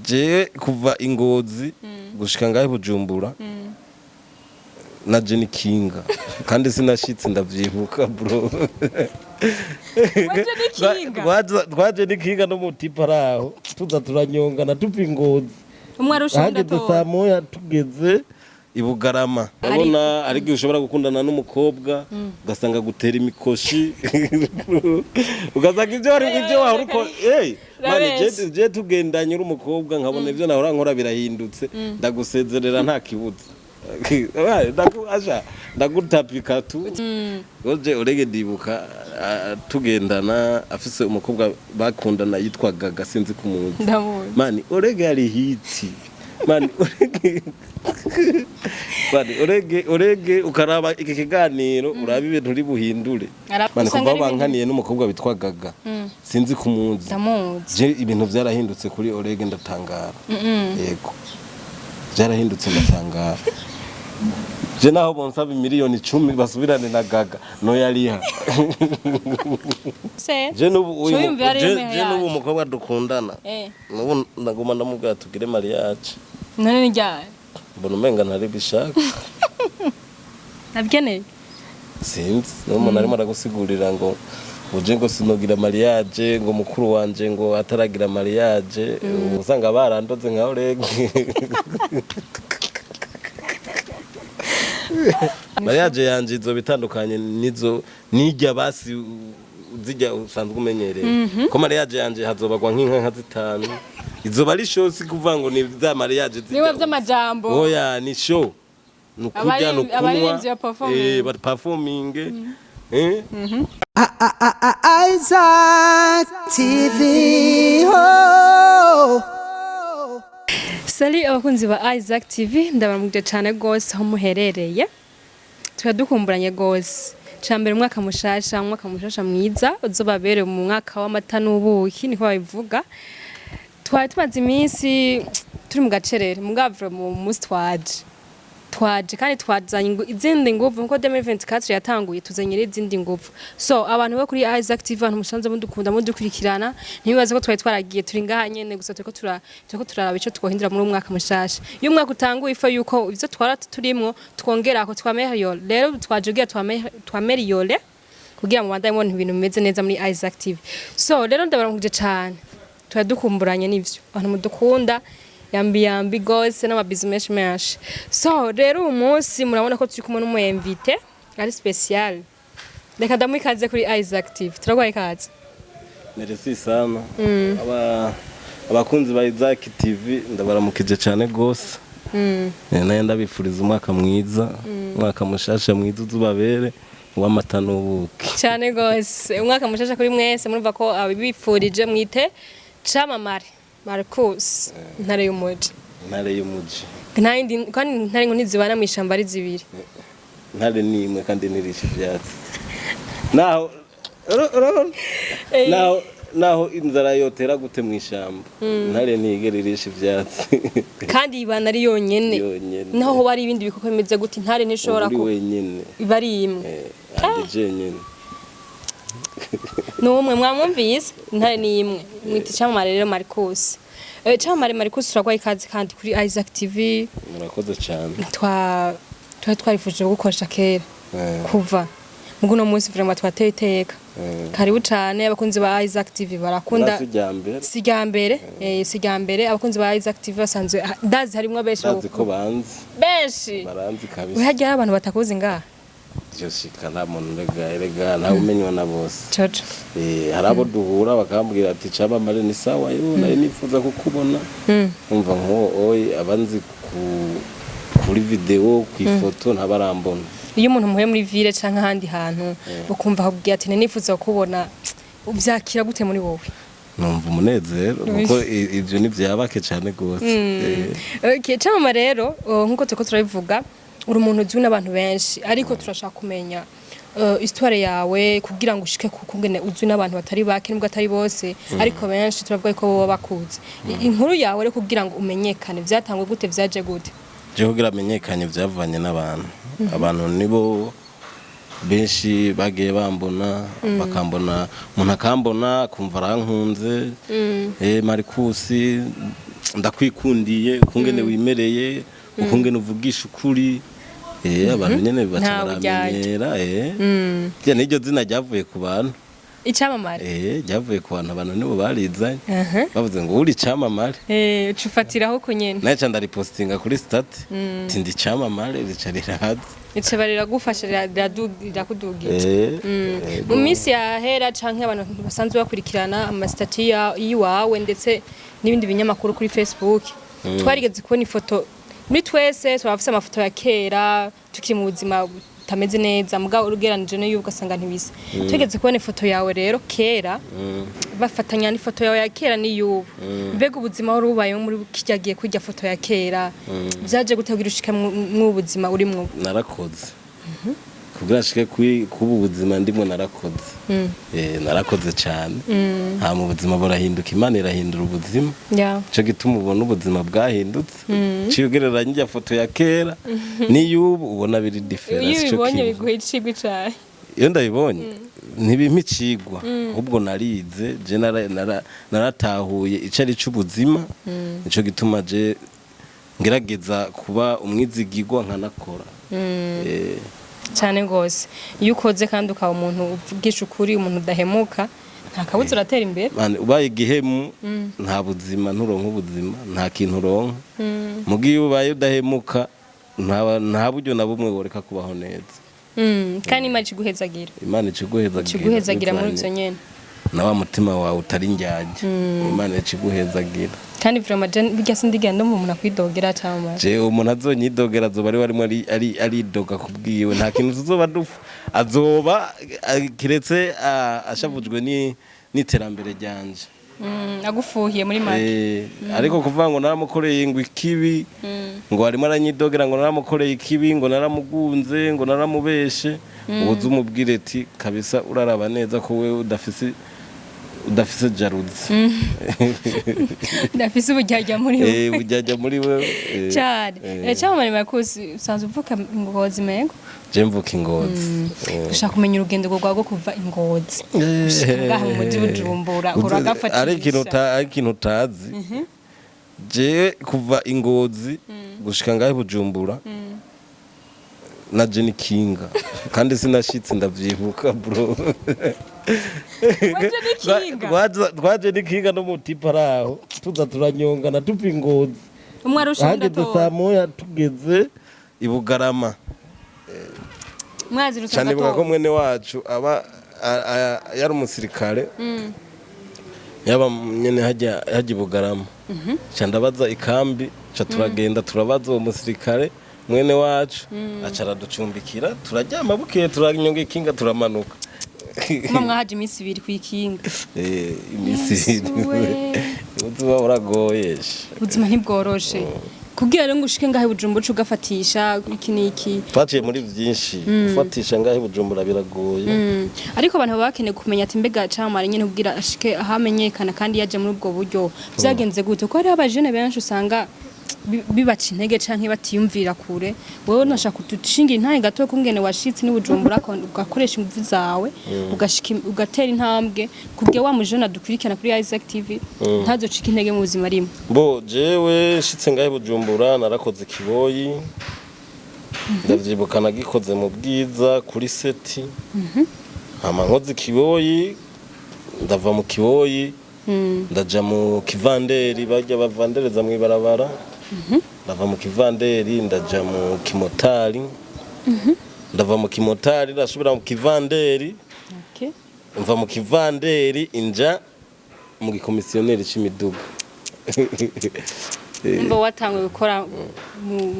je kuva Ingozi gushika ngahe Bujumbura na Jenny Kinga kandi sinashitse ndavyibuka bro Waje ni Kinga no mutipa raho tuza turanyongana tuva Ingozi umwe arushunda to saa moya tugeze ibugarama abona ari gihe ushobora gukundana n'umukobwa ugasanga gutera imikoshi ugasanga ibyo waruko mani je tugendanye n'umukobwa nkabona ivyo nahora nkora birahindutse ndagusezerera nta kibuza ndagutapika tu oje orege ndibuka tugendana afise umukobwa bakundana yitwaga Gasinzi kumuzi mani orege ari hiti mani orege ukaraba iki kiganiro uraba ibintu uri buhindure mani kuva bankaniye n'umukobwa bitwagaga sinzi kumuzi je ibintu byarahindutse kuri orege ndatangara yego byarahindutse ndatangara je naho bonsaba miliyoni 10 basubirane na gaga no yariha je nubu umukobwa dukundana nubu ndaguma ndamubwira tugire mariage none njyaye mbona umenga ntari bishaka nabyene sinzi n'umuntu arimo aragusigurira ngo uje ngo sinogira mariage ngo mukuru wanje ngo ataragira mariage usanga barandoze nka orege mariage yanje izo bitandukanye nizo nijya basi uzijya usanzwe umenyereye ko mariage yanje hazobagwa nk'inka 5 izo bari show si kuvuga ngo ni za mariage niwe by'amajambo oya ni show nukujya nukunwa bari performing Isaac TV Sali abakunzi ba Isaac TV ndabaramukije cyane gose aho muherereye turadukumburanye gose cyambere umwaka mushasha mwiza uzobabere mu mwaka w'amata n'ubuki niko babivuga twari tumaze iminsi turi mu gacerere mugavura mu mustwaje kandi twazanye izindi nguvu nko 2024 yatanguye tuzanye izindi nguvu so abantu bo kuri Isaac TV abantu musanze mudukunda mudukurikirana ntibibaze ko twari twaragiye turi ngaha nyene gusa turiko turaraba ico twohindura muri umwaka mushasha iyo umwaka utanguye ifo yuko ivyo twara turimwo twongera ko twamehyo rero twajugiye twameriyole kugira mu bandanye ibintu bimeze neza muri Isaac TV so rero ndabaramukije cyane turadukumburanye n'ivyo abantu mudukunda yambi gose n'amabusiness menshi so rero umunsi murabona ko turi kumwe n'umu invité ari special reka ndamwikaze kuri Isaac TV turagwaye kaze merci sana abakunzi ba Isaac TV ndabaramukije cyane gose naye ndabifuriza umwaka mwiza umwaka mushasha mwiza uzubabere w'amata n'ubuki cyane gose umwaka mushasha kuri mwese murumva ko abibifurije mwite CAMAMARE Marcus ntare y'umuji kandi ntare ngo nizibana mu ishamba ari zibiri ntare nimwe kandi nirisha ivyatsi naho inzara yotera gute mu ishamba ntare ntigereresha ivyatsi kandi ibana ari yonyene naho bari ibindi bikoko bimeze gute ntare ntishobora ko wenyene bari imwe kandi jenyene numwe mwamwumvise ntare ni imwe mwita CAMAMARE rero Marcus CAMAMARE Marcus turagwaye kazi kandi kuri Isaac TV murakoze cyane twarifuje gukoresha kera kuva mugo no munsi vraiment twateye iteka karibu cyane abakunzi ba Isaac TV barakunda sigambere abakunzi ba Isaac TV basanzwe ndazi harimo benshi ko baranzi kabisa uhajya abantu batakuzi ngaha Joshika na muntu rega na umenywa na bose harabo duhura bakambwira ati CAMAMARE ni sawa yo nari nifuza kukubona umva nko oyi abanzi kuri video ku ifoto ntabarambona iyo umuntu muhe muri ville canka handi hantu ukumva akubwira ati nifuza kukubona uvyakira gute muri wowe numva umunezero kuko ivyo ni vyabake cyane gose okay CAMAMARE rero nkuko tuko turabivuga uri umuntu uzwi n'abantu benshi ariko turashaka kumenya histoire yawe kugira ngo ushike kukungene uzwi n'abantu batari bake nubwo atari bose ariko benshi turavuga ko bo bakuze inkuru yawe rero kugira ngo umenyekane byatangwe gute byaje gute je kugira amenyekanye byavanye n'abantu abantu nibo benshi bagiye bambona bakambona umuntu akambona kumva arankunze Marcus ndakwikundiye ukungene wimereye ukungene uvugisha ukuri abantu nyene bacaramenyera je n'iryo zina ryavuye ku bantu icamamare ryavuye ku bantu abantu nibo barizanye bavuze ngo uri icamamare ucufatiraho ko nyene naca ndaripostinga kuri stat tindi icamamare rica rirahaza ico baragufasha rirakudugije mu minsi yahera canke abantu basanzwe bakurikirana amastati yiwawe ndetse n'ibindi binyamakuru kuri Facebook twarigeze kubona ifoto muri twese turafise amafoto ya kera tukiri mu buzima tameze neza mugabo urugeranije no yuko asanga ntibise tugeze kubona ifoto yawe rero kera bafatanya n'ifoto yawe ya kera n'iyubu mbega ubuzima wari ubayeho muri kijyagiye kujya foto ya kera byaje gutegugira ushika mu buzima urimwo narakoze kugira shike kubu buzima ndimo narakoze narakoze cyane ha mu buzima burahinduka Imana irahindura ubuzima cyo gituma ubona ubuzima bwahindutse ciyogereranya njya foto ya kera n'iyubu ubona biri difference cyo ubonye biguhe icigwa cyane iyo ndabibonye ntibimicigwa ahubwo narize je naratahuye icari cy'ubuzima nico gituma je ngerageza kuba umwizigirwa nkanakora cyane gose iyo ukoze kandi ukaba umuntu uvugisha ukuri umuntu udahemuka nta kabuza uratera imbere ubaye igihemu nta buzima nturonka ubuzima nta kintu uronka mugiye ubaye udahemuka nta buryo na bumwe woreka kubaho neza kandi Imana iguhezagira iguhezagira muri byo nyene na wa mutima wawe utari njyaje Imana iguhezagira kandi vraiment bijya sindigenda mu umuntu akwidogera cyane je umuntu azonyidogera azoba ari warimo ari doga kubwiwe nta kintu tuzoba dufa azoba kiretse ashavujwe n'iterambere ryanje agufuhiye muri make ariko kuvuga ngo naramukoreye ngo ikibi ngo arimo aranyidogera ngo naramukoreye ikibi ngo naramugunze ngo naramubeshe ubuze umubwire ati kabisa uraraba neza ko we udafise jaruzi ndafise ubujyajya muri we ubujyajya muri we cyane cyamamare makuzi usanzwe uvuka ingozi mengo je mvuka ingozi ushaka kumenya urugendo rwago kuva ingozi ngaha mu mujyi bujumbura uragafatisha ari ikintu utazi je kuva ingozi gushika ngahe bujumbura na Jenny Kinga kandi sinashitse ndavyibuka bro twaje n'ikinga no mutipa araho tuza turanyongana tuva ingozi umwe arusha ndato saa moya tugeze i Bugarama mwazi rusanga cyane bwa mwene wacu aba yari umusirikare yaba nyene hajya i Bugarama candabaza ikambi ca turagenda turabaza uwo musirikare mwene wacu acara ducumbikira turajyama bukeye turanyonga ikinga turamanuka mama haje imisi 2 kwikinga imisi 2 ubuzima buragoyesha ubuzima ntibworoshe kugira rero ngushike ngahe Bujumbura ugafatisha iki twaciye muri byinshi gufatisha ngahe Bujumbura biragoye ariko abantu bakeneye kumenya ati mbega camara nyene kugira ashike ahamenyekana kandi yaje muri ubwo buryo byagenze gute ko hari abajene benshi usanga bibaca intege canke batiyumvira kure wewe nashaka kutushingira intahe gato kungene washitse ni Bujumbura ugakoresha imvu zawe ugashika ugatera intambwe kubwe wa mujona dukurikirana kuri Isaac TV ntazocika intege mu buzima rimwe bo jewe shitse ngahe Bujumbura narakoze kiboyi ndavyibuka nagikoze mu bwiza kuri seti hama nkoze kiboyi ndava mu kiboyi ndaja mu kivanderi bajya bavandereza mu ibarabara ndava mu kivanderi ndaja mu kimotari ndava mu kimotari ndasubira mu kivanderi mva mu kivanderi inja mu gikomisiyoneri c'imiduga mbo watangwe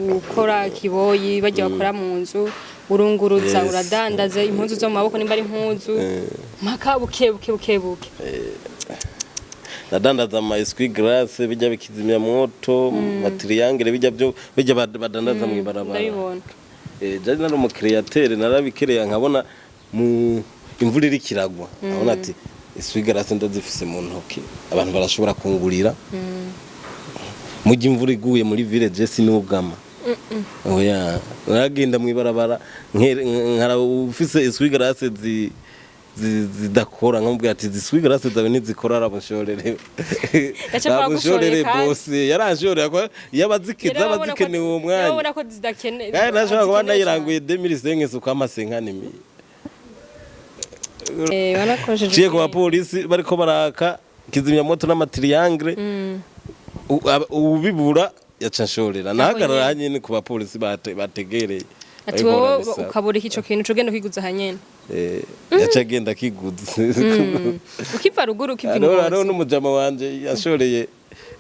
gukora kiboyi bajya bakora mu nzu urunguruza uradandaza impuzu zo mu maboko nimba ari impuzu maka buke nadandaza ama esqui glace bijya bikizimya moto matriangle bijya badandaza mu ibarabara je nari mu createur narabikereye nkabona mu imvura iri kiragwa abona ati esqui glace ndazifise mu ntoki abantu barashobora kungurira mu gihe imvura iguye muri village sinugama oya naragenda mu ibarabara nkara ufise esqui glace zidakora nkamubwira ati ziswigrase zawe nizikora aramushorere aramushorere bose yaranshorera ko yabazikiza abazikenewe uwo mwanya yabona ko zidakeneye nashobora kuba nayiranguye 2005 ukamasenkanimi ciye ku bapolisi bariko baraka kizimyamoto n'amatriangle ubibura yaca nshorera nahagarara nyene ku bapolisi bategereye ati wowe ukabura ico kintu cogenda kwiguza hanyene yaca agenda kiguza ukiva ruguru ukiva ingozi hariho n'umujama wanje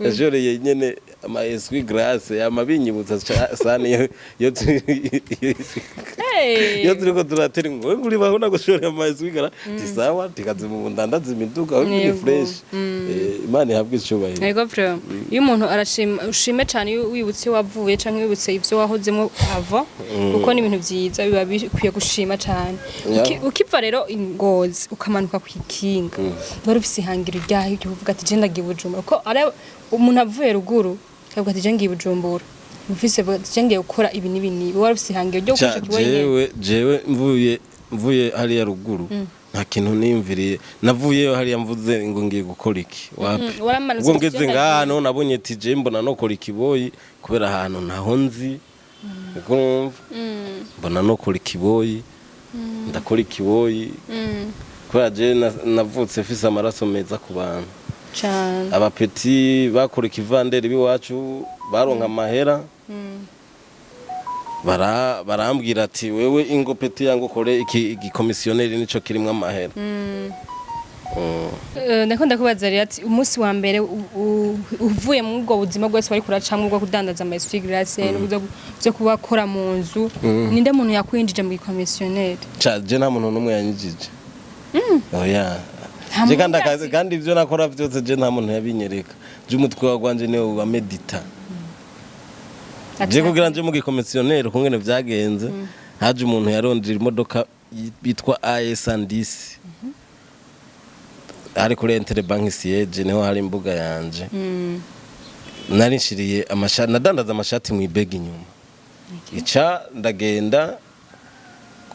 yashoreye nyene ama eswi grace amabinyibutsa sane yo turiko turatera ngo we nguri bahona gushorera ama eswi grace tisawa tikaze mu ndandaza imiduga aho ni fresh imana ihabwe icubahiro yego bro iyo umuntu arashima ushime cyane wibutse wavuye canke wibutse ivyo wahozemo ava kuko ni ibintu vyiza biba bikwiye gushima cyane ukiva rero ingozi ukamanuka kwikinga bari ufise ihangiro ryaho cyo kuvuga ati je ndagiye Bujumbura ko ari umuntu avuye ruguru kavuga ati je ngiye Bujumbura ufise je ngiye gukora ibi n'ibini wari ufise ihangiro ryo gushika kiwenye jewe mvuye hariya ruguru nta kintu nimviriye navuyeyo hariya mvuze ngo ngiye gukora iki wapi ubwo ngeze ngahano nabonye ati je mbona no kora ikiboyi kubera ahantu naho nzi niko mbona no kora ikiboyi ndakora ikiboyi kubera je navutse mfise amaraso meza ku bantu cyane abapeti bakora ikivanderi biwacu baronka amahera barambwira ati wewe ingopeti yangu kore iki komisioneri nico kirimwe amahera ndakunda kubaza rero ati umunsi wa mbere uvuye mu bwo buzima bwose wari kuracamwe bwo kudandaza ama esfigirase byo kubakora mu nzu ninde muntu yakwinjije mu komisioneri je nta muntu numwe yanyijije oya je kandi ivyo nakora vyose je nta muntu yabinyereka je umutwe wagwanje niwe wa medita je kugira nje mu komisioneri kungene vyagenze haje umuntu yarondira imodoka bitwa AS10 ari kuri Interbank siege niho hari imbuga yanje nari nshiriye amashati nadandaza amashati mu ibegi inyuma ica ndagenda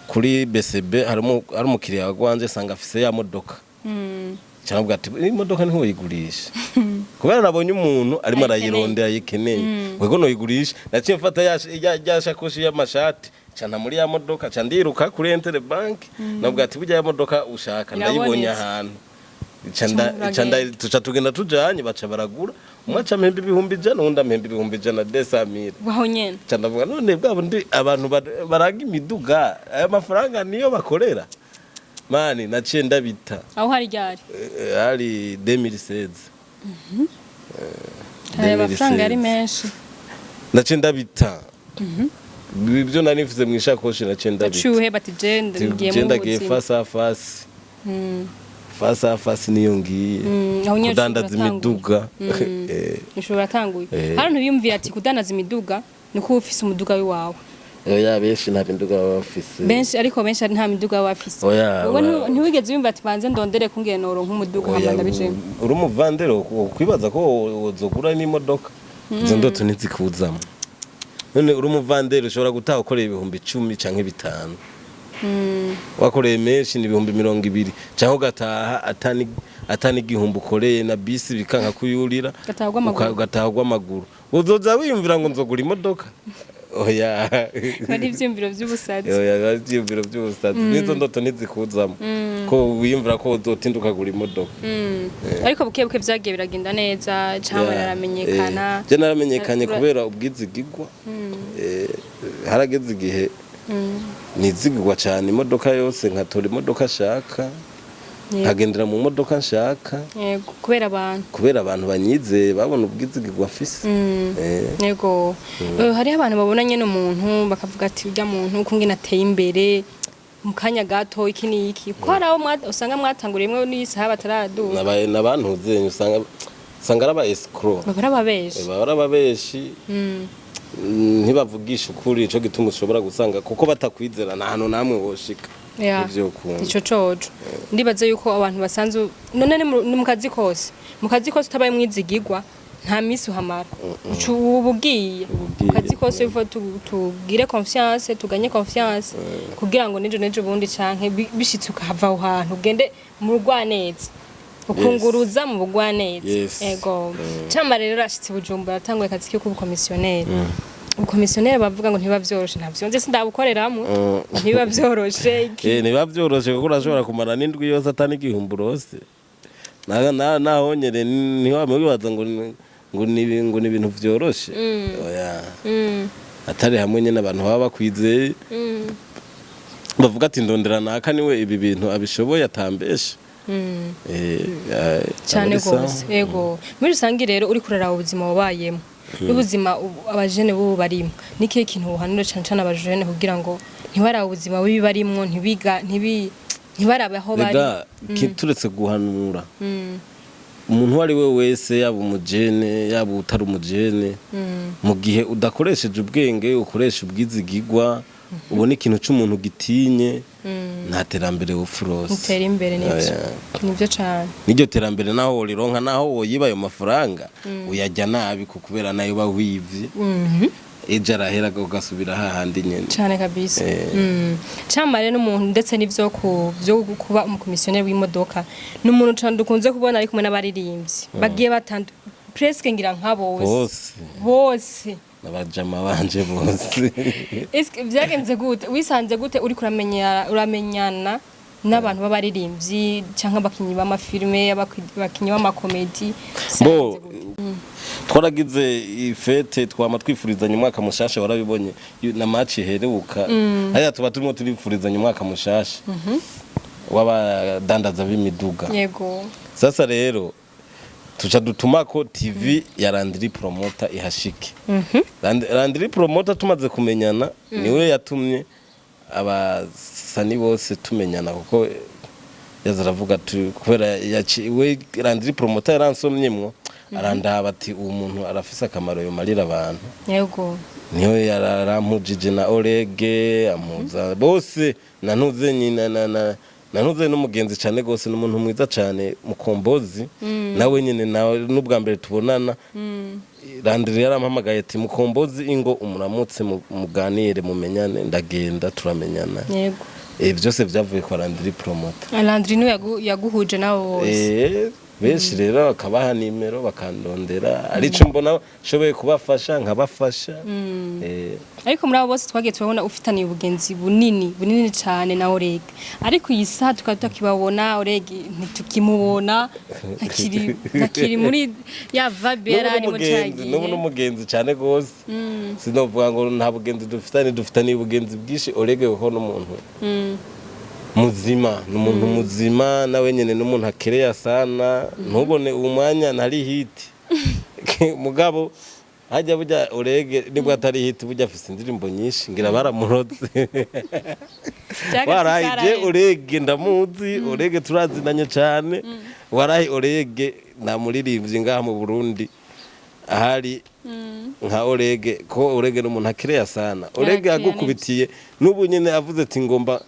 kuri BCB hari umukiriya wagwanje sanga afise ya modoka cyangwa ati imodoka niho yigurisha kubera nabonye umuntu arimo arayirondera yikeneye wego no yigurisha naciye mfata ya shakoshi y'amashati cyana muri ya modoka candiruka kuri Interbank nabwo ati burya ya modoka ushaka ndayibonye ahantu Chanda tuca tugenda tujanye baca baragura umwaca mpembe 100 undi mpembe 100 desamire waho nyene candavuga none bwabo ndi abantu baraga imiduga aya mafaranga niyo bakorera mani naciye ndabita aho hari ryari hari 2016 aya mafaranga ari menshi naciye ndabita ibyo nari mfize mu ishakoshi naciye ndabita acuhe bati je ndagiye fasa fasi niyo ngiye kudandaza imiduga nishobora tanguye hano ntibiyumviye ati kudandaza imiduga niko ufise umuduga wawe oya benshi nta miduga bafise benshi ariko benshi nta miduga bafise wowe ntiwigeze yumva ati banze ndondere kungene noro nk'umuduga hamanda bije uri umuvandero kwibaza ko uzogura n'imodoka izo ndoto ntizikuzamo none uri umuvandero ushobora gutaha ukorera 10,000 canke 5 wakoreye menshi ni 220 cyangwa ugataha atani igihumbi ukoreye na bisi bikanka kuyurira gatahagwa amaguru uzoza wiyumvira ngo nzogura imodoka oya bari ivyumviro by'ubusazi oya bari ivyumviro by'ubusazi nizo ndoto ntizikuzamo ko wiyumvira ko uzotinduka gura imodoka ariko bukebuke vyagiye biragenda neza cyangwa yaramenyekana je naramenyekanye kubera ubwizigirwa harageze igihe nizigirwa cyane imodoka yose nkatora imodoka shaka nkagendera mu modoka nshaka yego kubera abantu banyizeye babona ubwizigirwa afise yego hari abantu babonanye n'umuntu bakavuga ati urya muntu kungena ateye imbere mu kanya gato iki ni iki ko haraho usanga mwatanguriyemwe n'isaha bataraduha n'abantu uzenye usanga araba escrow barababeshi ntibavugisha ukuri ico gituma ushobora gusanga kuko batakwizera na hano namwe woshika ivyo kuntu ico cojo ndibaze yuko abantu basanzwe none ni mu kazi kose utabaye mwizigirwa nta misi uhamara ubugiye kazi kose uva tugire confiance tuganye confiance kugira ngo nejo bundi canke bishitse ukahava aho hantu ugende mu rwaneza ukunguruza mu bugwaneza ego CAMAMARE rero ashitse Bujumbura atanguye kazi ko kubukomisiyoneri ubukomisiyoneri bavuga ngo ntibavyoroshe ntavyo nze sindabukoreramo ntibavyoroshe ntibavyoroshe kuko urashobora kumara n'indwi yose atani igihumburose naho nyere niho bibaza ngo ni ibintu vyoroshe oya atari hamwe nyene abantu baba bakwizeye bavuga ati ndondera naka niwe ibi bintu abishoboye atambeshe cyane gose yego muri rusangi rero uri kurara ubuzima wabayemo n'ubuzima abajene bo barimo niki kintu uhanura cyane abajene kugira ngo ntibara ubuzima bibi barimo ntibarabe aho bari turetse guhanura umuntu wari we wese yaba umujene yaba utari umujene mu gihe udakoresheje ubwenge ukoresha ubwizigigwa ubona ikintu cy'umuntu gitinye nta terambere ufurose utera imbere nivyo cyane n'iryo terambere naho worironka naho woyiba ayo mafaranga uyajya nabi kubera nayo bawivye ejo arahera ugasubira hahandi nyene cyane kabisa CAMAMARE n'umuntu ndetse n'ivyo kuba umukomisiyoneri w'imodoka n'umuntu cyane dukunze kubona ari kumwe n'abaririmbyi bagiye presque ngira nka bose n'abajama banje bose byagenze gute wisanze gute uri uramenyana n'abantu b'abaririmbyi cyangwa abakinyi b'amafilme abakinyi b'amakomedi twaragize ifete twama twifurizanya umwaka mushasha warabibonye na match iheruka haya tuba turimo turifurizanya umwaka mushasha w'abadandaza b'imiduga yego sasa rero tuca dutumako TV ya Landry Promoter ihashike Landry Promoter tumaze kumenyana niwe yatumye abasani bose tumenyana kuko yazaravuga kubera we Landry Promoter yaransomyemwo arandaba ati uwo muntu arafise akamaro yo marira abantu yego niyo yarampujije na Olege amuza bose nantuze nyina nantuze n'umugenzi cyane gose n'umuntu mwiza cyane mukombozi nawe nyine nawe n'ubwa mbere tubonana Landry yarampamagaye ati mukombozi ingo umuramutse muganire mumenyane ndagenda turamenyana yego byose byavuye kwa Landry Promoter Landry no yaguhuje nawe wose benshi rero bakabaha nimero bakandondera arico mbona shoboye kubafasha nkabafasha ariko muri abo bose twagiye tubona ufitaniye ubugenzi bunini cyane na Olege ariko iyi saha tukibabona Olege ntitukimubona akiri muri ya vibe yarari mu cyagiye n'umugenzi cyane gose sinovuga ngo nta bugenzi dufitaniye ubugenzi bwishi Olege ho n'umuntu muzima n'umuntu muzima nawe nyene n'umuntu akereya sana ntubone umwanya ntari hiti mugabo hajya burya Olege nibwo atari hiti burya afise indirimbo nyinshi ngira baramuroze waraje Olege ndamuzi Olege turazinanye cyane warahi Olege namuririmbye ngaha mu Burundi ahari nka Olege ko Olege n'umuntu akereya sana Olege agukubitiye n'ubu nyene avuze ati ngomba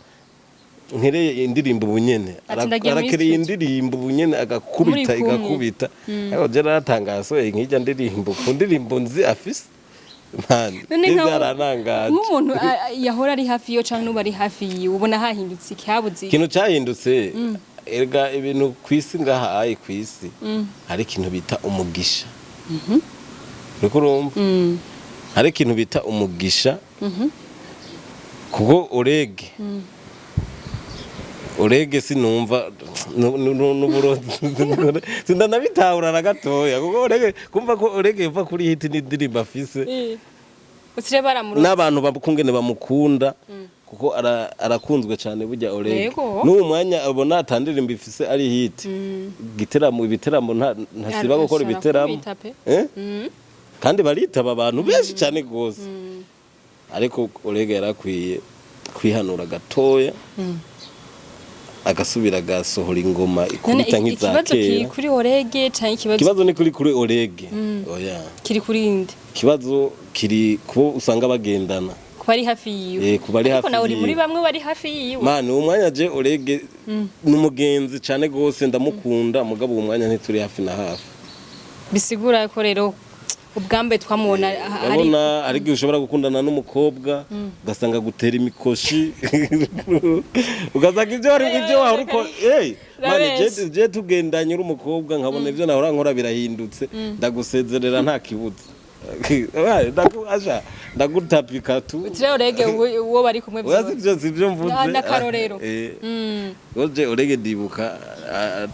nkereye indirimbo bunyene arakereye indirimbo bunyene agakubita igakubita aho je naratangaso nkijya ndirimbo ku ndirimbo nzi afise umuntu yahora ari hafi yo canke n'ubari hafi yiwe ubona hahindutse ikihabuze ikintu cyahindutse erga ibintu kwisi ngaha ayi kwisi hari ikintu bita umugisha niko urumva hari ikintu bita umugisha kuko Olege sinumva n'uburozi sindanabitahura na gatoya kuko Olege kumva ko Olege yava kuri hiti n'indirimbo afise usire baramuroze n'abantu bakungene bamukunda kuko arakunzwe cyane burya Olege n'uwo mwanya abona atandirimbo ifise ari hiti ibiteramo ntasiba gukora ibiteramo kandi baritaba abantu benshi cyane gose ariko Olege yarakwiye kwihanura gatoya agasubira agasohora ingoma ikubita nk'izakera ikibazo kiri kuri Olege cyangwa ikibazo ni kuri Olege oya kiri kuri inde ikibazo kiri kubo usanga bagendana kuba ari hafi yiwe kuba ari hafi yiwe ariko muri bamwe bari hafi yiwe mani uwo mwanya je Olege n'umugenzi cyane gose ndamukunda mugabo uwo mwanya ntituri hafi na hafi bisigura ko rero ubwambe twamubona abona ari gihe ushobora gukundana n'umukobwa ugasanga gutera imikoshi ugasanga ibyo wahora uko mani je tugendanye uri umukobwa nkabona ibyo nahora nkora birahindutse ndagusezerera nta kibuza ndagutapika tu Tire orege uwo bari kumwe byo sivyo mvuze ndakarorero oje orege dibuka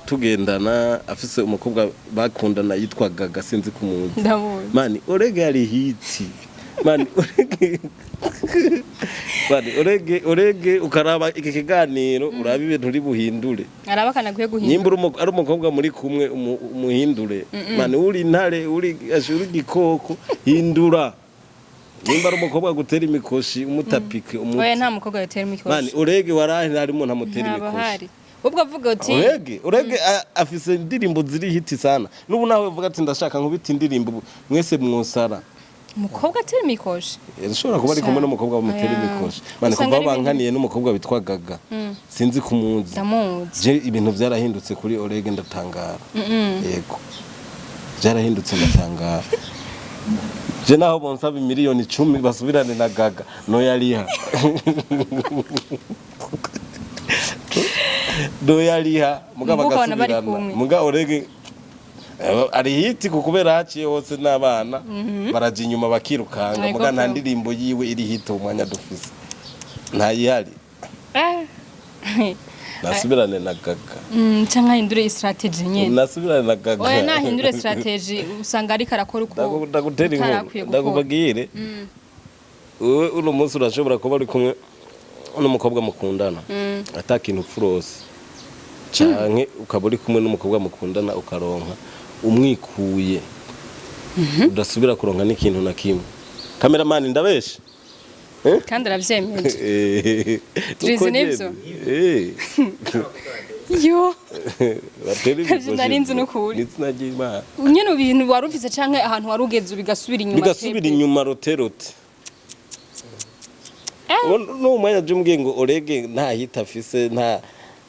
tugendana afise umukobwa bakundana yitwaga gasinzi kumuntu mani orege yari hiti mani orege ukaraba iki kiganiro uraba ibintu uri buhindure araba kanaguye guhindura nimba ari umukobwa muri kumwe umuhindure mani uri intare uri gikoko hindura nimba ari umukobwa gutera imikoshi umutapike oya nta mukobwa yatera imikoshi mani orege warahe harimo ntamutera imikoshi ubwo avuga uti orege afise indirimbo ziri hiti sana nubu nawe uvuga ati ndashaka nkubita indirimbo mwese mwosara umukobwa atera imikoshi yashobora kuba ari kumwe n'umukobwa bamutera imikoshi mane kuva bankaniye n'umukobwa bitwagaga sinzi kumuzi je ibintu byarahindutse kuri orege ndatangara yego byarahindutse ndatangara je naho bonsaba miliyoni 10 basubirane na gaga no yariha do yariha mugaba gasubirana muga orege ari hiti kubera haciye hose n'abana baraje inyuma bakirukanga muga nta ndirimbo yiwe iri hiti umwanya dufise nta yihari nasubirane na gaga canka hindure strategy nyene nasubirane na gaga oya nahindure strategy usanga ari karakora uko ndagutera inkuru ndakubagire wewe uno munsi urashobora kuba ari kumwe n'umukobwa mukundana atakintu furose canke ukaba uri kumwe n'umukobwa mukundana ukaronka umwikuye udasubira kuronka n'ikintu na kimwe cameraman ndabeshe kandi aravyemeje trizi nivyo yo bateri narinzi nukuri nitsinagira nyene ibintu warufise canke ahantu warugeze bigasubira inyuma roterote no mwanya jumwe ngo orege nta hita afise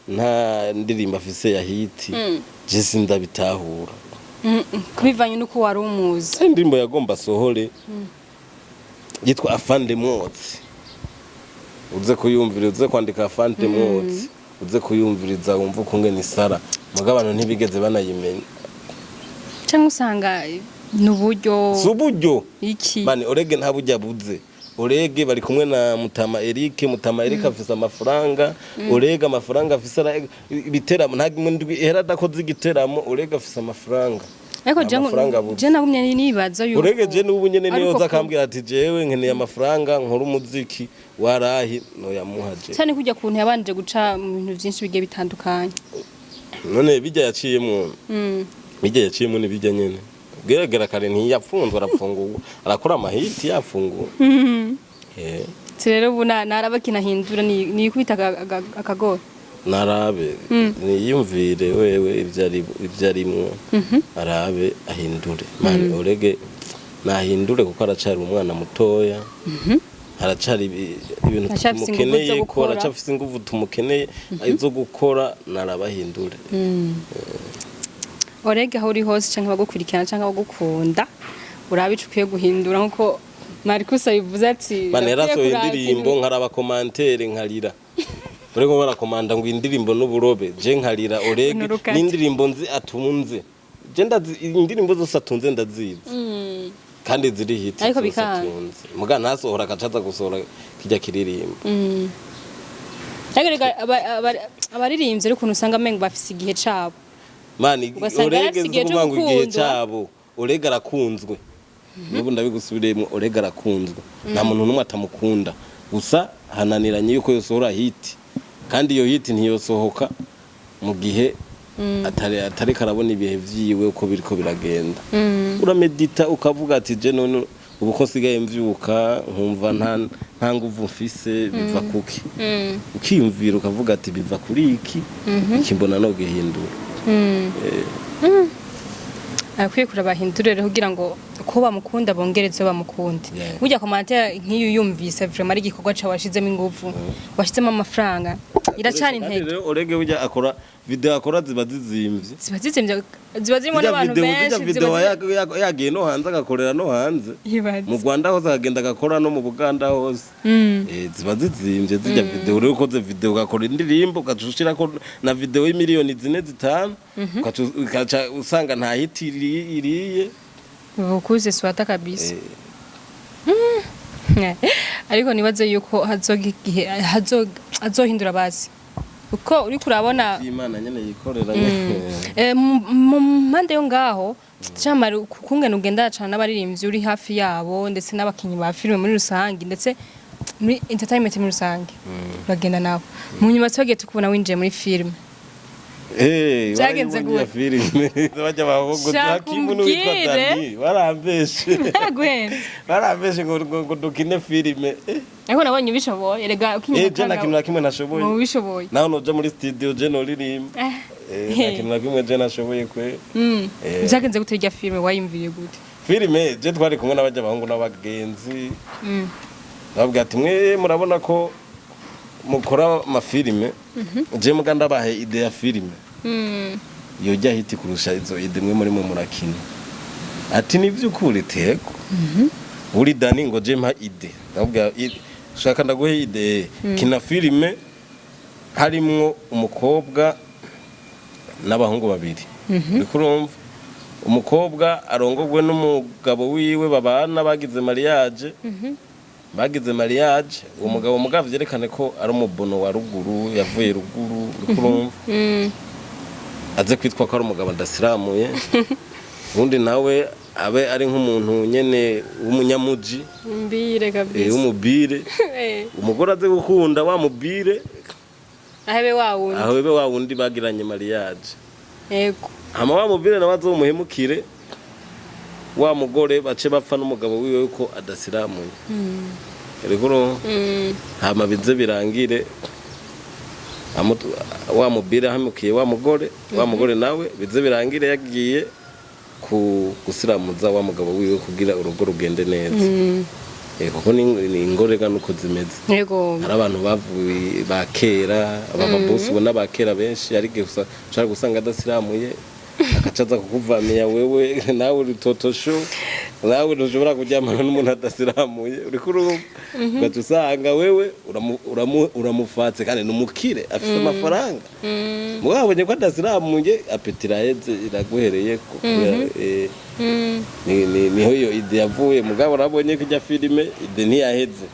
nta ndirimbo afise ya hiti je sindabitahura kubivanye nuko wari umuzi indirimbo yagomba sohore yitwa afande mwotsi uze kuyumvira uze kwandika afande mwotsi uze kuyumviriza wumva kunge ni sara muga abantu ntibigeze banayimenya cyangwa usanga nuburyo suburyo iki bane orege nta burya buze orege bari kumwe na mutama Eric afise amafaranga orege amafaranga afise ibiteramo ntagimwe ndwi era dakoze igiteramo orege afise amafaranga ariko je nagumye nibaza yuko orege je n'ubu nyene niyo zakambwira ati jewe nkeneye amafaranga nkora umuziki warahi no yamuhaje cyane kujya kuntu yabanje guca mu bintu byinshi bigiye bitandukanye none bijya yaciyemo ni bijya nyene geragera kare ntiyapfunzwe arafungurwa arakora amahiti yafungura rero ubu narabakina hindura ni kubita akagora narabe niyumvire wewe ivyarimwo arabe ahindure mani orege nahindure kuko aracari umwana mutoya haracari ibintu tumukeneye ko aracafise inguvu tumukeneye izo gukora narabahindure orege aho uri hose canke bagukurikirana canke bagukunda urabicukiye guhindura nkuko Marcus abivuze ati baneraso indirimbo nkaraba commentaire nkarira urego barakomanda ngo indirimbo n'uburobe je nkarira orege n'indirimbo nzi atunze je ndazi indirimbo zose atunze ndazizi kandi ziri hit ariko bikanga muga nasohora akacaza gusohora kijya kiririmbo abaririmbye ariko usanga mengo bafise igihe cabo mani orege z'ubango igihe cabo orege arakunzwe nubu ndabigusubiremo orege arakunzwe nta muntu numwe atamukunda gusa hananiranye yuko yosohora hit kandi iyo hit ntiyosohoka mu gihe atari karabona ibihe vyiwe uko biriko biragenda uramedita ukavuga ati je none ubu ko sigaye mvyuka nkumva nta nguvu mfise biva kuki ukiyumvira ukavuga ati biva kuri iki kimbona no gihindura akwiye kurabahindurire kugira ngo ko bamukunda bongereze bamukunde burya commentaire nk'iyo yumvise vraiment ari gikorwa ca washizemo ingufu washizemo amafaranga iracana intege rero orege burya akora video akora ziba zizimvye ziba zirimo n'abantu benshi video yagiye no hanze agakorera no hanze mu Rwanda hose agenda agakora no mu Buganda hose ziba zizimvye zijya video uri ukoze video ugakora indirimbo ukacushira ko na video y'imiliyoni 4-5 ukaca usanga nta hit iriye ukuze swata kabisa ariko nibaze yuko hazohindura basi uko uri kurabona Imana nyene yikorera mu mpande yo ngaho cyamara kungena ugenda cyane n'abaririmbyi uri hafi yabo ndetse n'abakinyi ba filime muri rusangi ndetse muri entertainment muri rusangi bagenda nabo mu nyuma twagiye tukubona winjiye muri filime byagenze gute filime bajya bahungu hakimu n'uwitwa Dani barambeshe ngo dukine filime ariko nabonye ubishoboye erega ukinyuma je nakintu nakimwe nashoboye mu bishoboye naho noja muri studio je no ririmba nakintu nakimwe je nashoboye kwe byagenze gute irya filime wayimviriye gute filime je twari kumwe n'abajya bahungu n'abagenzi babwira ati mwe murabona ko mukora amafilime je muganda bahe ide ya filime yojya hiti kurusha izo ide mwe muri murakina ati ni byukuri teko uri Dani ngo je mpa ide ndabwira shaka ndaguhe ide kina filime harimwo umukobwa n'abahungu babiri bikurumva umukobwa arongogwe n'umugabo wiwe babana bagize mariage uwo mugabo vyerekane ko ari umubono wa ruguru yavuye ruguru bikurumva aze kwitwa ko ari umugabo ndasiramuye undi nawe abe ari nk'umuntu nyene w'umunyamuji mbire kabisa umubire umugore aze gukunda wa mubire ahebe wa wundi bagiranye mariage yego hama wa mubire nawe azomuhemukire wa mugore bace bapfa n'umugabo wiwe ko adasiramuye rero hama bize birangire wa mubire hamukiye wa mugore nawe bize birangire yagiye gusiramuza wa mugabo wiwe kugira urugo rugende neza kuko ni ingorega nuko zimeze yego hari abantu bavuye bakera ababosi ubona bakera benshi ariko ushaka gusanga adasiramuye akacaza kukuvamia wewe nawe uri totosho nawe ntushobora kuryamana n'umuntu adasiramuye uri kuri ugasanga wewe uramufatse kandi numukire afite amafaranga mugabonye ko adasiramuye apetira heze iraguhereye ko niho iyo ide yavuye mugabo nabonye ko ijya filime ide ntiyaheze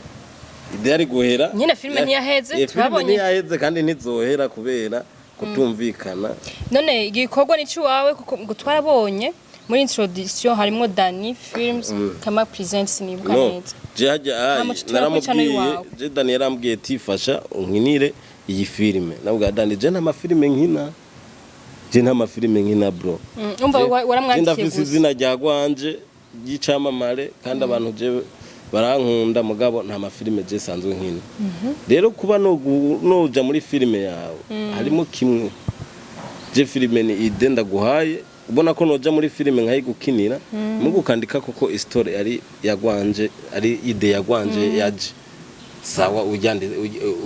ide yari guhera nyine filime ntiyaheze turabonye ntiyaheze kandi ntizohera kubera kutumvikana none igikorwa nici wawe kuko ngo twarabonye muri introduction harimo Dani Films kama presents nibuka neza je hajya naramubwiye je Dani yarambwiye tifasha unkinire iyi filime nabwo Dani je nta filime nkina je nta filime nkina bro umva waramwandikiye ndafise izina rya gwanje y'icamamare kandi abantu je barankunda mugabo nta filime je sanzwe nkina rero kuba noja muri filime yawe harimo kimwe je filime ni ide ndaguhaye ubona ko noja muri filime nkayigukinira mugukandika koko story ari yagwanje ari ide yagwanje yaje sawa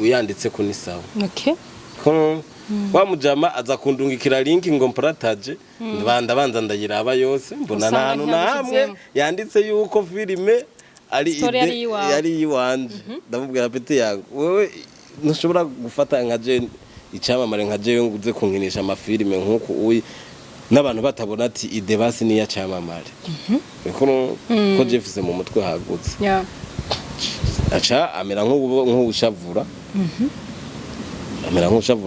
uyanditse ko ni sawa okay wa mujama aza kundungikira link ngo Partage banza ndayiraba yose mbona nta na hamwe yanditse yuko filime ari ide yari yiwanje ndamubwira pete yangu wewe ntushobora gufata nka je icamamare nka je nguze kunkinisha amafilime nkuko uyi n'abantu batabona ati ide basi ni ya camamare ko jefise mu mutwe hagutse aca amera nk'ushavura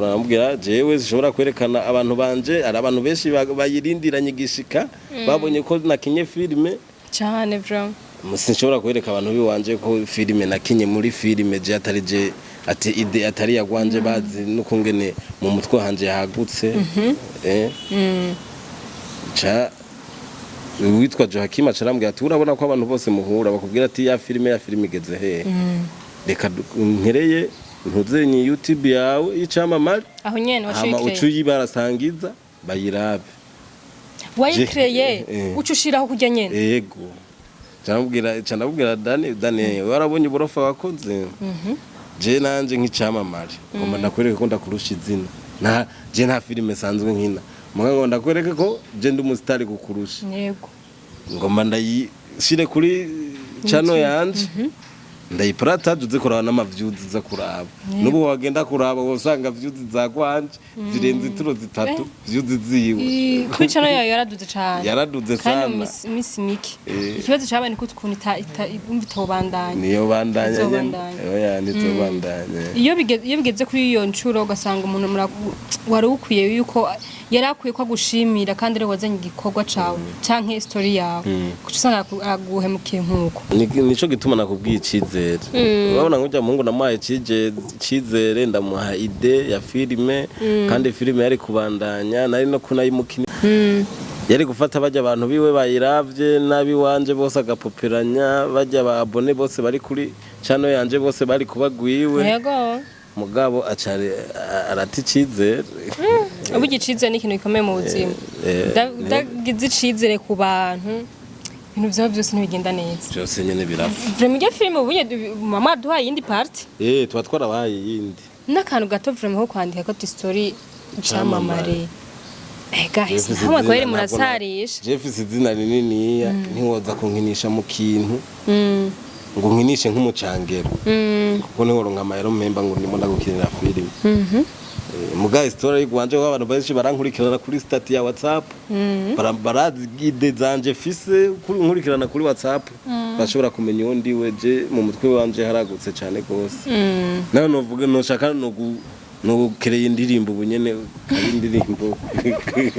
namubwira jewe zishobora kwerekana abantu banje ari abantu benshi bayirindiranye igishika babonye ko nakinye filime cyane vraiment sinshobora kwereka abantu biwanje ko filime nakinye muri filime je atari je ati ide atari yagwanje bazi nukungene mu mutwe hanje hagutse cha witwa Joachim acarambwira ati urabona ko abantu bose muhura bakubwira ati ya filime igeze he reka nkereye ntuzenye YouTube yawe y'icamamare aho nyene washikeye ama ucuyi barasangiza bayirabe wayikreye ucushiraho kujya nyene yego canabwira Dani warabonye uburofa wakoze je nanje nk'icamamare ngoma nakwereka ko ndakurusha izina je nta filime sanzwe nkina mugabo ndakwereke ko je ndi umusitari gukurusha yego ngomba ndayishire kuri channel yanje ndayi Partage uzikorana n'amavyuzi za kuraba nubu wagenda kuraba wosanga vyuzi za kwanje zirenze ituro zitatu vyuzi ziwe kuri channel yayo yaraduze cyane yaraduze sana kandi misi miki ikibazo cyabaye niko tukuntu itobandanye niyo bandanye oya nizobandanye iyo bigeze kuri iyo ncuro ugasanga umuntu wari ukwiye yuko yarakwiye ko gushimira kandi rero wazanye igikorwa cawe canke story yawe kucusanga aguhemukiye nkuko nico gituma nakubwiye icizere urabona ngo ujya mungu namaye icizere ndamuha ide ya filime kandi filime yari kubandanya nari no kunayimukina yari gufata bajya abantu biwe bayiravye nabi wanje bose agapoperanya bajya ba abone bose bari kuri channel yanje bose bari kubagwiwe yego mugabo acari arati icizere ubu igicizere ni ikintu gikomeye mu buzima ndagize icizere ku bantu ibintu vyabo byose ntibigenda neza byose nyene birafa vraiment iyo filime ubunye mama duhaye indi part tuba twarabaye yindi n'akantu gato vraiment ho kwandika ko story camamare guys hamwe kwere murasarisha Jeff izina rininiya ntiwoza kunkinisha mu kintu ngo nkinishe nk'umucangero kuko niho ronka amayero mpemba ngo ndimo ndagukinira filime muga story y'Rwanda aho abantu benshi barankurikirana kuri stat ya WhatsApp barazi guide zanje fise kuri nkurikirana kuri WhatsApp bashobora kumenya uwo ndiwe je mu mutwe wanje haragutse cyane gose naho novuga no shaka no kereye indirimbo bunyene ari indirimbo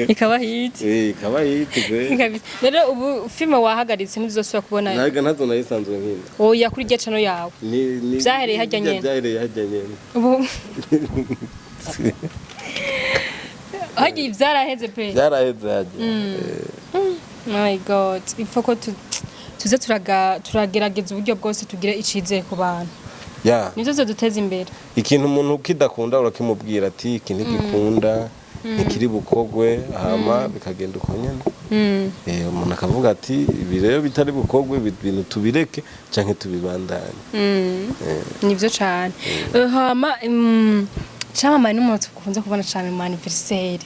ikaba hit ikaba hit rero ubu filme wahagaritse ntizosubira kubona naga ntazo nayisanzwe nkina oya kuri je channel yawe byahereye hajya nyene ubu hagiye byaraheze pe byaraheze hagiye my god ifoko tuze turagerageza uburyo bwose tugire icizere ku bantu nivyo duteza imbere ikintu umuntu kidakunda urakimubwira ati iki ntigikunda ntikiri bukogwe hama bikagenda uko nyene umuntu akavuga ati ibi rero bitari bukogwe ibintu tubireke canke tubibandanye nivyo cane hama camamare n'umuntu ukunze kubona cane mu anniversaire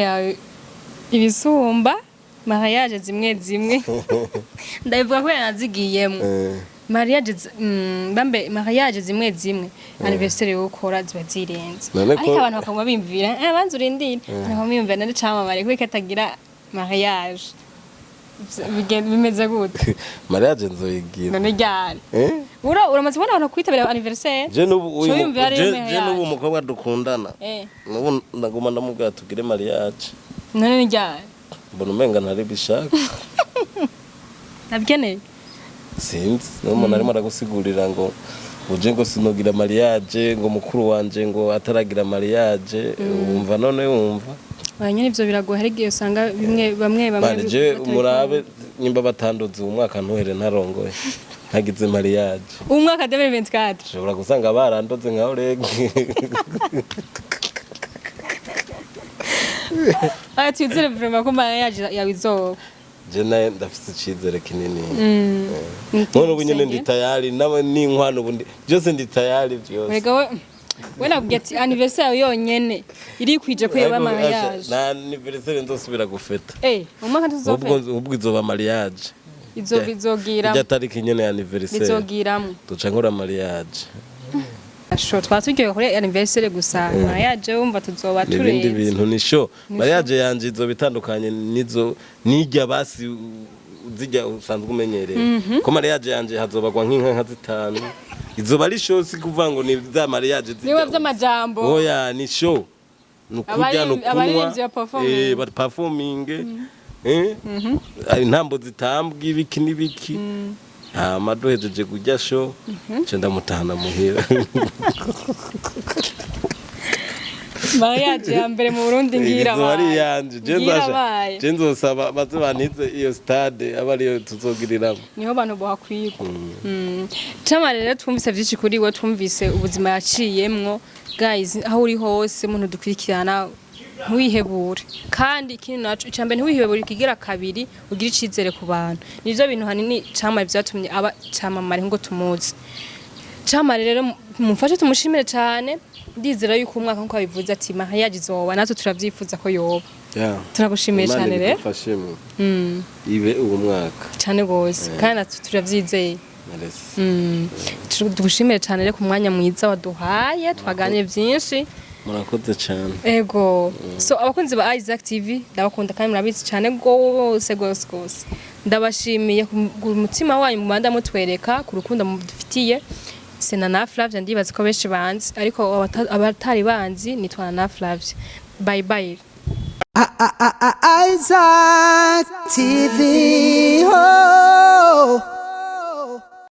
yawe ibisumba mariage zimwe ndabivuga ko yanazigiyemo mariage zimwe anniversaire yo gukora ziba zirenze ariko abantu bakaguma bimvira banze urindire ariko bimvira nari camamare kuko katagira mariage bimeze gute mariage nzoyigira none ryari uramaze kubona abantu kwitabira anniversaire je nubu umukobwa dukundana nubu ndaguma ndamubwira tugire mariage none ryari mbona umenga ntari bishaka nabyene sinzi n'umuntu arimo aragusigurira ngo uje ngo sinogira mariage ngo mukuru wanje ngo ataragira mariage wumva none wumva nyine ivyo biragoye hari igihe usanga bamwe je umurabe nyimba batanduze umwaka ntuhere ntarongoye hagize mariage umwaka 2024 ushobora gusanga barandoze nka Orege twizere vraiment ko mariage yabizoba je naye ndafise icizere kinini none ubu nyene ndi tayari nawe n'inkwano ubundi byose ndi tayari byose we nabwiye ati anniversaire yonyene iri kwije ko yaba mariage na anniversaire nzosubira gufeta umwaka ntuzofeta ubwo izoba mariage izogira ijya tariki nyene ya anniversaire izogiramo duca nkora mariage twatugiye kuri anniversaire gusa mariage wumva tuzoba tureze ibindi bintu ni show mariage yanje izo bitandukanye nizo nijya basi uzijya usanzwe umenyereye ko mariage yanje hazobagwa nk'inka nka zitanu izoba ari show si kuvuga ngo ni za mariage zijya niwe vy'amajambo oya ni show nukujya nukunwa ba performing ari ntambo zitambwa ibiki n'ibiki amaduhejeje kujya show cenda mutahana muhira mariage ya mbere mu Burundi ngira bari yanje je nzosaba baze banize iyo stade abariyo tuzogiriramo niho abantu bohakwirwa camare rero twumvise vyinshi kuri we twumvise ubuzima yaciyemwo guys aho uri hose umuntu dukurikirana ntiwihebure kandi ikindi naco icambere ntiwihebure kigira kabiri ugira icizere ku bantu nivyo bintu hanini camare vyatumye aba camamare ngo tumuzi CAMAMARE rero mumfashe tumushimire cyane ndizera yuko umwaka nko abivuze ati mariage izoba natwe turavyifuza ko yoba turagushimiye cyane rero ibe uwo mwaka cyane gose kandi natwe turavyizeye tugushimire cyane rero ku mwanya mwiza waduhaye twaganiriye byinshi murakoze cyane ego so abakunzi ba Isaac TV ndabakunda kandi murabizi cyane gose ndabashimiye ku mutima wanyu mu banda mutwereka ku rukundo mudufitiye sena na Flavia ndibaza ko benshi banzi ariko abatari banzi nitwa na Flavia bye bye Isaac TV